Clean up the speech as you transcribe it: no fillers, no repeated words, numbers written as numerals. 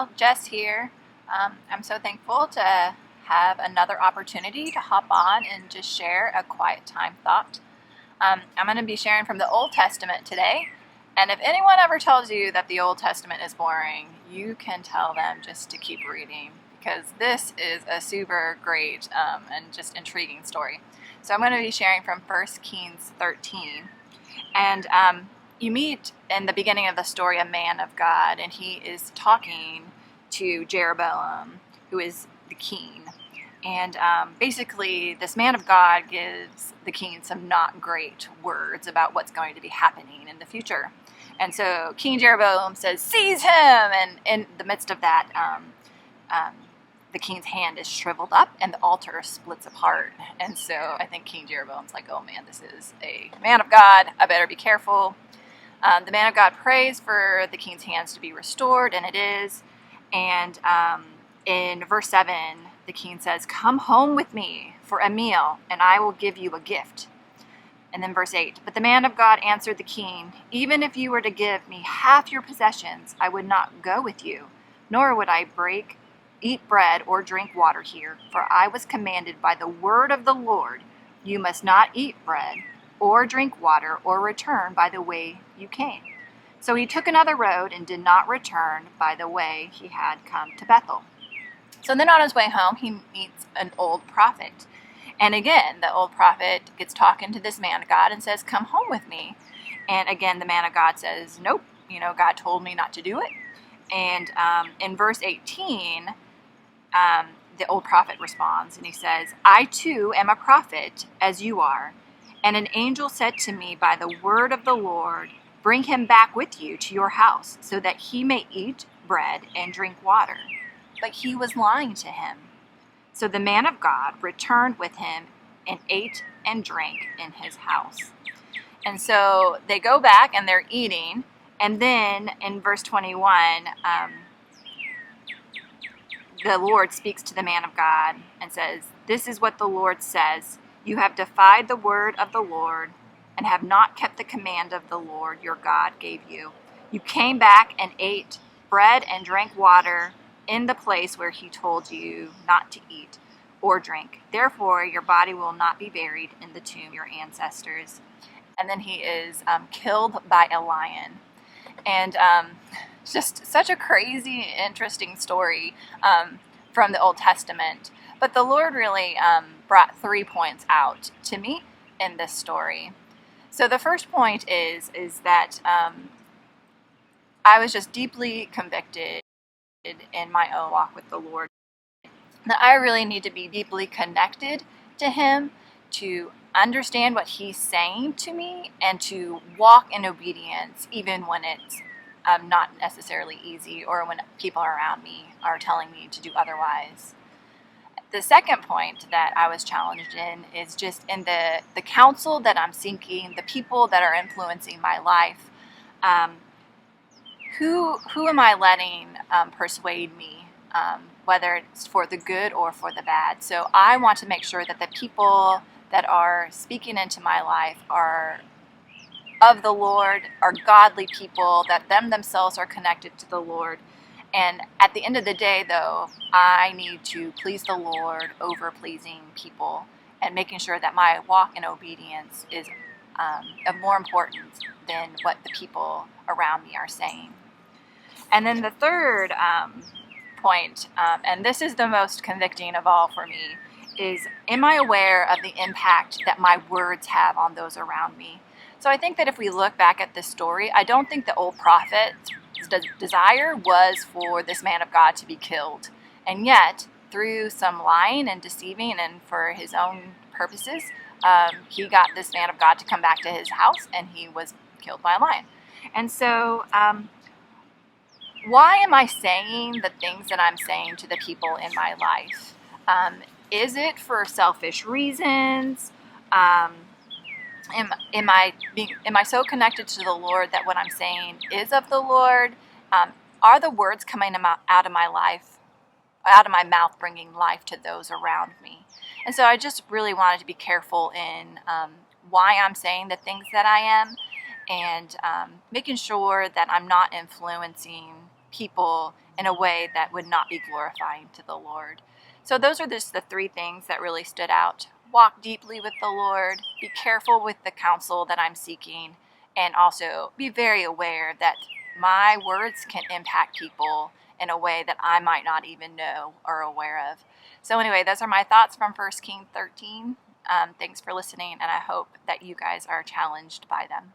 Well, Jess here. I'm so thankful to have another opportunity to hop on and just share a quiet time thought. I'm going to be sharing from the Old Testament today. And if anyone ever tells you that the Old Testament is boring, you can tell them just to keep reading, because this is a super great and just intriguing story. So I'm going to be sharing from 1 Kings 13. And you meet in the beginning of the story a man of God, and he is talking to Jeroboam, who is the king. And basically, this man of God gives the king some not great words about what's going to be happening in the future. And so King Jeroboam says, "Seize him!" And in the midst of that, the king's hand is shriveled up and the altar splits apart. And so I think King Jeroboam's like, oh man, this is a man of God. I better be careful. The man of God prays for the king's hands to be restored, and it is. And in verse 7, the king says, "Come home with me for a meal, and I will give you a gift." And then verse 8, "But the man of God answered the king, 'Even if you were to give me half your possessions, I would not go with you, nor would I eat bread or drink water here, for I was commanded by the word of the Lord, you must not eat bread or drink water or return by the way you came.' So he took another road and did not return by the way he had come to Bethel." So then on his way home, he meets an old prophet. And again, the old prophet gets talking to this man of God and says, "Come home with me." And again, the man of God says, "Nope, God told me not to do it." And in verse 18, the old prophet responds and he says, "I too am a prophet as you are. And an angel said to me by the word of the Lord, 'Bring him back with you to your house so that he may eat bread and drink water.' But he was lying to him. So the man of God returned with him and ate and drank in his house." And so they go back and they're eating. And then in verse 21, the Lord speaks to the man of God and says, "This is what the Lord says. You have defied the word of the Lord and have not kept the command of the Lord your God gave you. You came back and ate bread and drank water in the place where he told you not to eat or drink. Therefore, your body will not be buried in the tomb of your ancestors." And then he is killed by a lion. And just such a crazy, interesting story from the Old Testament. But the Lord really brought 3 points out to me in this story. So the first point is that I was just deeply convicted in my own walk with the Lord, that I really need to be deeply connected to Him to understand what He's saying to me and to walk in obedience even when it's not necessarily easy or when people around me are telling me to do otherwise. The second point that I was challenged in is just in the counsel that I'm seeking, the people that are influencing my life. Who am I letting persuade me, whether it's for the good or for the bad? So I want to make sure that the people that are speaking into my life are of the Lord, are godly people, that themselves are connected to the Lord. And at the end of the day, though, I need to please the Lord over pleasing people and making sure that my walk in obedience is of more importance than what the people around me are saying. And then the third point, and this is the most convicting of all for me, is am I aware of the impact that my words have on those around me? So I think that if we look back at this story, I don't think the old prophet's desire was for this man of God to be killed. And yet, through some lying and deceiving and for his own purposes, he got this man of God to come back to his house and he was killed by a lion. And so why am I saying the things that I'm saying to the people in my life? Is it for selfish reasons? Am I so connected to the Lord that what I'm saying is of the Lord? Are the words coming out of my life, out of my mouth, bringing life to those around me? And so I just really wanted to be careful in why I'm saying the things that I am, and making sure that I'm not influencing people in a way that would not be glorifying to the Lord. So those are just the three things that really stood out. Walk deeply with the Lord, be careful with the counsel that I'm seeking, and also be very aware that my words can impact people in a way that I might not even know or aware of. So anyway, those are my thoughts from 1 Kings 13. Thanks for listening, and I hope that you guys are challenged by them.